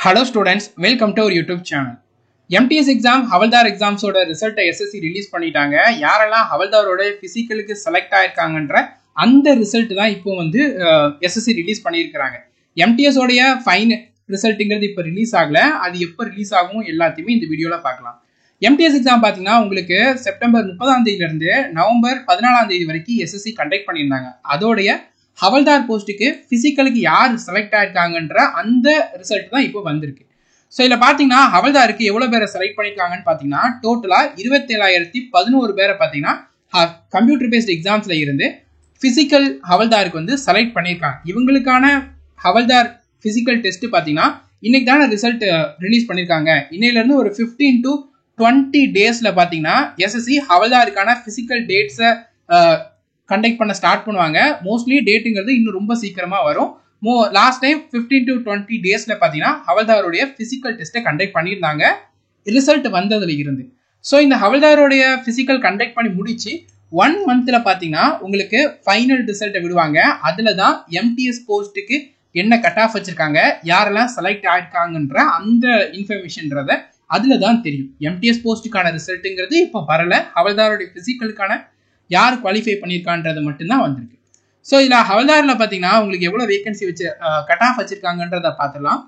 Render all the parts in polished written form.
Hello students, welcome to our YouTube channel. MTS exam, Havaldar exams oda result SSC release பண்ணிட்டாங்க. யாரெல்லாம் ஹவல்தாரோட பிசிக்கலுக்கு select ஆயிருக்காங்கன்ற அந்த result தான் இப்போ வந்து SSC ரிலீஸ் பண்ணியிருக்காங்க. MTS உடைய ஃபைன் ரிசல்ட்ங்கிறது இப்போ ரிலீஸ் ஆகல. அது எப்போ ரிலீஸ் ஆகும் எல்லாத்தையுமே இந்த வீடியோல பார்க்கலாம். MTS எக்ஸாம் பார்த்தீங்கன்னா உங்களுக்கு செப்டம்பர் 30ஆம் தேதியிலிருந்து நவம்பர் 14ஆம் தேதி வரைக்கும் SSC கண்டக்ட் பண்ணியிருந்தாங்க. அதோடைய ஹவல்தார் போஸ்ட்டுக்கு பிசிக்கலுக்கு யார் செலக்ட் ஆயிருக்காங்கன்ற அந்த ரிசல்ட் தான் இப்போ வந்திருக்கு. ஸோ இதில் பார்த்தீங்கன்னா ஹவல்தாருக்கு எவ்வளோ பேரை செலக்ட் பண்ணியிருக்காங்கன்னு பார்த்தீங்கன்னா டோட்டலாக 27,011 பேரை பார்த்தீங்கன்னா கம்ப்யூட்டர் பேஸ்ட் எக்ஸாம்ஸில் இருந்து பிசிக்கல் ஹவல்தாருக்கு வந்து செலக்ட் பண்ணியிருக்காங்க. இவங்களுக்கான ஹவல்தார் பிசிக்கல் டெஸ்ட் பார்த்தீங்கன்னா இன்னைக்கு தானே ரிசல்ட் ரிலீஸ் பண்ணியிருக்காங்க. இன்னையிலேருந்து ஒரு 15 to 20 டேஸில் பார்த்தீங்கன்னா SSC ஹவல்தாருக்கான பிசிக்கல் டேட்ஸை கண்டக்ட் பண்ண ஸ்டார்ட் பண்ணுவாங்க. மோஸ்ட்லி டேட்டுங்கிறது இன்னும் ரொம்ப சீக்கிரமாக வரும். லாஸ்ட் டைம் 15 to 20 டேஸில் பார்த்தீங்கன்னா ஹவல்தாருடைய பிசிக்கல் டெஸ்ட்டை கண்டக்ட் பண்ணியிருந்தாங்க ரிசல்ட் வந்ததில் இருந்து. ஸோ இந்த ஹவல்தாரோடைய பிசிக்கல் கண்டக்ட் பண்ணி முடிச்சு 1 மந்த்தில் பார்த்தீங்கன்னா உங்களுக்கு ஃபைனல் ரிசல்ட்டை விடுவாங்க. அதில் தான் MTS போஸ்ட்டுக்கு என்ன கட் ஆஃப் வச்சிருக்காங்க, யாரெல்லாம் செலக்ட் ஆயிருக்காங்கன்ற அந்த இன்ஃபர்மேஷன்றத அதில் தான் தெரியும். MTS போஸ்ட்டுக்கான ரிசல்ட்டுங்கிறது இப்போ வரல. ஹவல்தாரோடைய பிசிக்கலுக்கான யார் குவாலிஃபை பண்ணியிருக்கான்றது மட்டும்தான் வந்திருக்கு. ஸோ இதில் ஹவல்தாரில் பார்த்தீங்கன்னா உங்களுக்கு எவ்வளோ வேகன்சி வச்சு கட் ஆஃப் வச்சிருக்காங்கன்றத பார்த்துடலாம்.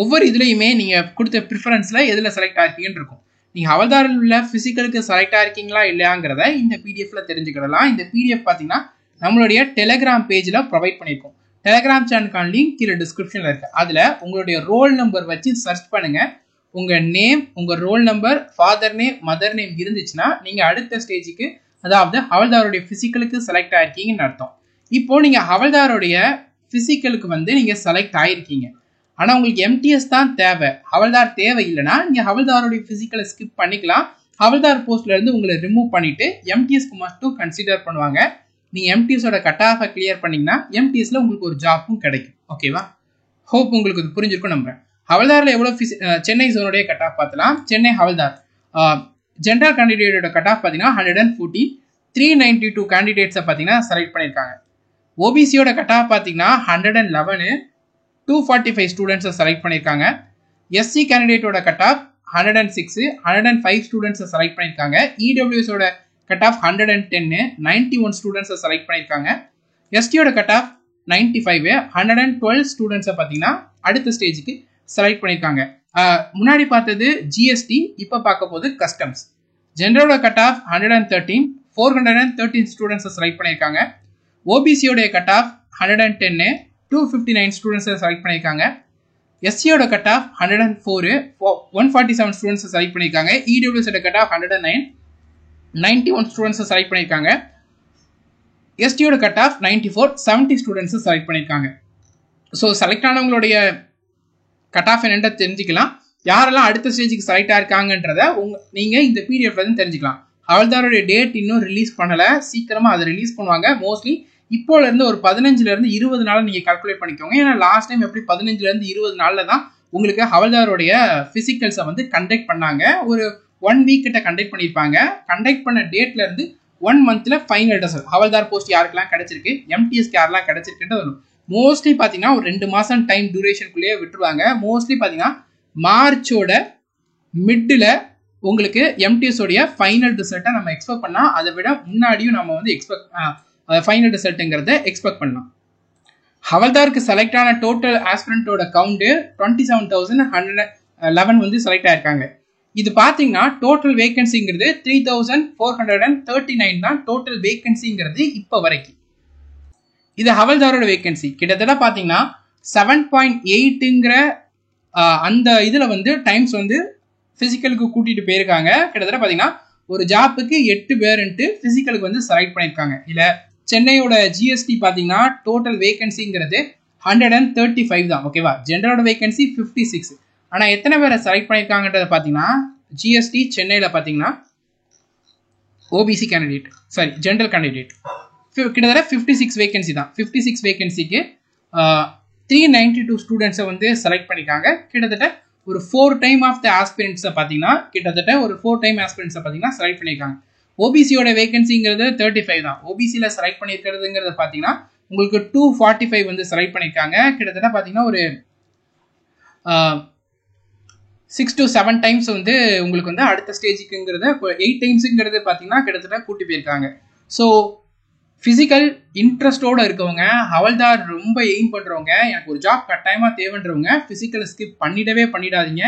ஒவ்வொரு இதுலையுமே நீங்கள் கொடுத்த ப்ரிஃபரன்ஸில் எதில் செலக்ட் ஆயிருக்கீங்கன்னு இருக்கும். நீங்கள் ஹவல்தாரில் உள்ள ஃபிசிக்கலுக்கு செலக்ட் ஆயிருக்கீங்களா இல்லையாங்கிறத இந்த பிடிஎஃப்ல தெரிஞ்சுக்கிடலாம். இந்த பிடிஎஃப் பார்த்தீங்கன்னா நம்மளுடைய டெலிகிராம் பேஜில் ப்ரொவைட் பண்ணியிருக்கோம். டெலிகிராம் சேனலுக்கான லிங்க் கீழே டிஸ்கிரிப்ஷனில் இருக்குது. அதில் உங்களுடைய ரோல் நம்பர் வச்சு சர்ச் பண்ணுங்கள். உங்கள் நேம், உங்கள் roll number, father name, mother name இருந்துச்சுன்னா நீங்கள் அடுத்த ஸ்டேஜுக்கு, அதாவது ஹவல்தாரோடைய பிசிக்கலுக்கு செலக்ட் ஆயிருக்கீங்கன்னு அர்த்தம். இப்போ நீங்க ஹவல்தாரோடைய பிசிக்கலுக்கு வந்து நீங்க செலக்ட் ஆயிருக்கீங்க, ஆனா உங்களுக்கு MTS தான் தேவை, ஹவல்தார் தேவை இல்லைன்னா நீங்க ஹவல்தாரோடைய பிசிக்கலை ஸ்கிப் பண்ணிக்கலாம். ஹவல்தார் போஸ்ட்ல இருந்து உங்களை ரிமூவ் பண்ணிட்டு MTSக்கு மட்டும் கன்சிடர் பண்ணுவாங்க. நீங்க MTSோட கட் ஆஃபை கிளியர் பண்ணீங்கன்னா MTSல உங்களுக்கு ஒரு ஜாப்பும் கிடைக்கும். ஓகேவா? ஹோப் உங்களுக்கு இது புரிஞ்சிருக்கும் நம்புறேன். ஹவல்தார்ல எவ்வளவு சென்னை ஜோனுடைய கட் ஆஃப் பார்த்தலாம். சென்னை ஹவல்தார் ஜென்ரல் கேண்டிடேட்டோட கட் ஆஃப் பார்த்தீங்கன்னா 114, 392 கேண்டிடேட்ஸை பார்த்தீங்கன்னா செலக்ட் பண்ணியிருக்காங்க. ஓபிசியோட கட் ஆஃப் பார்த்தீங்கன்னா 111, 245 ஸ்டூடெண்ட்ஸை செலக்ட் பண்ணியிருக்காங்க. SC கேண்டிடேட்டோட கட் ஆஃப் 106, 105 ஸ்டூடெண்ட்ஸை செலக்ட் பண்ணியிருக்காங்க. EWSோட கட் ஆஃப் 110, 91 ஸ்டூடெண்ட்ஸை செலக்ட் பண்ணியிருக்காங்க. STயோட கட் ஆஃப் 95, 112 ஸ்டூடெண்ட்ஸை பார்த்தீங்கன்னா அடுத்த ஸ்டேஜுக்கு செலக்ட் பண்ணியிருக்காங்க. முன்னாடி பார்த்தது GST, இப்போ பார்க்க போது கஸ்டம்ஸ். ஜென்ரலோட கட் ஆஃப் 113, 413 ஸ்டூடெண்ட்ஸை செலக்ட் பண்ணியிருக்காங்க. ஓபிசியோடைய கட் ஆஃப் 110, 259 ஸ்டூடெண்ட்ஸை செலக்ட் பண்ணியிருக்காங்க. SCயோட கட் ஆஃப் 104, 147 ஸ்டூடெண்ட்ஸை செலக்ட் பண்ணியிருக்காங்க. EWSோட கட் ஆஃப் 109, 91 ஸ்டூடெண்ட்ஸை செலக்ட் பண்ணியிருக்காங்க. STயோட கட் ஆஃப் 94, 70 ஸ்டூடெண்ட்ஸை செலக்ட் பண்ணியிருக்காங்க. ஸோ செலக்ட் ஆனவங்களுடைய கட் ஆஃப் என்னென்ன தெரிஞ்சுக்கலாம். யாரெல்லாம் அடுத்த ஸ்டேஜுக்கு செலக்ட் ஆயிருக்காங்கன்றத நீங்கள் இந்த PDF வந்து தெரிஞ்சுக்கலாம். ஹவல்தாரோடைய டேட் இன்னும் ரிலீஸ் பண்ணலை, சீக்கிரமாக அதை ரிலீஸ் பண்ணுவாங்க. மோஸ்ட்லி இப்போலேருந்து ஒரு 15லேருந்து 20 நாள் நீங்கள் கால்குலேட் பண்ணிக்கோங்க. ஏன்னா லாஸ்ட் டைம் எப்படி 15லேருந்து 20 நாளில் தான் உங்களுக்கு ஹவல்தாரோடைய ஃபிசிக்கல்ஸை வந்து கண்டக்ட் பண்ணாங்க. ஒரு 1 வீக் கிட்ட கண்டக்ட் பண்ணியிருப்பாங்க. கண்டக்ட் பண்ண டேட்லேருந்து 1 மந்த்தில் ஃபைனல் ரிசல்ட் ஹவல்தார் போஸ்ட் யாருக்கெல்லாம் கிடைச்சிருக்கு, MTSக்கு யாரெல்லாம் கிடைச்சிருக்குன்றது வரும். மோஸ்ட்லி பார்த்தீங்கன்னா ஒரு 2 மாதம் டைம் டியூரேஷனுக்குள்ளேயே விட்டுருவாங்க. மோஸ்ட்லி பார்த்தீங்கன்னா மார்ச்சோட மிட்டில் உங்களுக்கு MTSோடைய ஃபைனல் ரிசல்ட்டை நம்ம எக்ஸ்பெக்ட் பண்ணால் அதை விட முன்னாடியும் நம்ம வந்து ஃபைனல் ரிசல்ட்டுங்கிறத எக்ஸ்பெக்ட் பண்ணலாம். ஹவல்தாருக்கு செலக்ட் ஆன டோட்டல் ஆஸ்பிரண்டோட கவுண்டு 27,111 வந்து செலக்ட் ஆயிருக்காங்க. இது பார்த்தீங்கன்னா டோட்டல் வேகன்சிங்கிறது 3,439 தான் டோட்டல் வேகன்சிங்கிறது இப்போ வரைக்கும். இது ஹவல்தாரோட வேகன்சி. கிட்டத்தட்ட பார்த்தீங்கன்னா 7.8ங்கிற அந்த இதில் வந்து டைம்ஸ் வந்து ஃபிசிக்கலுக்கு கூட்டிகிட்டு போயிருக்காங்க. கிட்டத்தட்ட பார்த்தீங்கன்னா ஒரு ஜாப்புக்கு 8 பேருன்ட்டு ஃபிசிக்கலுக்கு வந்து செலக்ட் பண்ணியிருக்காங்க. இல்லை சென்னையோட GST பார்த்தீங்கன்னா டோட்டல் வேகன்சிங்கிறது 135 தான். ஓகேவா? ஜென்ரலோட வேகன்சி 56. ஆனால் எத்தனை பேரை செலக்ட் பண்ணியிருக்காங்கன்றத பார்த்தீங்கன்னா GST சென்னையில் பார்த்தீங்கன்னா OBC candidate, sorry general candidate கிட்டத்தட்ட 56 வேகன்சி தான். 56 வேகன்சிக்கு 392 ஸ்டூடெண்ட்ஸை வந்து செலக்ட் பண்ணியிருக்காங்க. கிட்டத்தட்ட ஒரு 4 டைம் ஆஃப் த ஆஸ்பிரண்ட்ஸை பார்த்தீங்கன்னா செலக்ட் பண்ணியிருக்காங்க. ஓபிசியோட வேகன்சிங்கிறது 35 தான். ஓபிசியில் செலக்ட் பண்ணியிருக்கிறதுங்கிறத பார்த்தீங்கன்னா உங்களுக்கு 245 வந்து செலக்ட் பண்ணியிருக்காங்க. கிட்டத்தட்ட பார்த்தீங்கன்னா ஒரு 6 to 7 டைம்ஸ் வந்து உங்களுக்கு வந்து அடுத்த ஸ்டேஜுக்குங்கிறத 8 டைம்ஸுங்கிறது பார்த்தீங்கன்னா கிட்டத்தட்ட கூட்டி போயிருக்காங்க. ஸோ ஃபிசிக்கல் இன்ட்ரெஸ்டோடு இருக்கவங்க, ஹவல்தார் ரொம்ப எய்ம் பண்ணுறவங்க, எனக்கு ஒரு ஜாப் கட்டாயமாக தேவைன்றவங்க ஃபிசிக்கலை ஸ்கிப் பண்ணிடாதீங்க.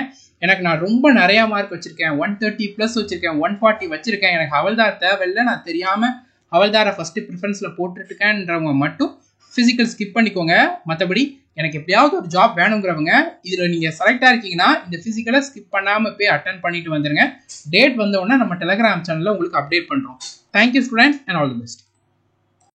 நான் ரொம்ப நிறையா மார்க் வச்சுருக்கேன், 130+ வச்சுருக்கேன், 140 வச்சுருக்கேன், எனக்கு ஹவல்தார் தேவையில்லை, நான் தெரியாமல் ஹவல்தாரை ஃபஸ்ட்டு ப்ரிஃபரன்ஸில் போட்டுட்ருக்கேன்றவங்க மட்டும் ஃபிசிக்கல் ஸ்கிப் பண்ணிக்கோங்க. மற்றபடி எனக்கு எப்படியாவது ஒரு ஜாப் வேணுங்கிறவங்க இதில் நீங்கள் செலக்டாக இருக்கீங்கன்னா இந்த ஃபிசிக்கலை ஸ்கிப் பண்ணாமல் போய் அட்டன் பண்ணிட்டு வந்துடுங்க. டேட் வந்தோடனே நம்ம டெலகிராம் சேனலில் உங்களுக்கு அப்டேட் பண்ணுறோம். Thank you students and all the best.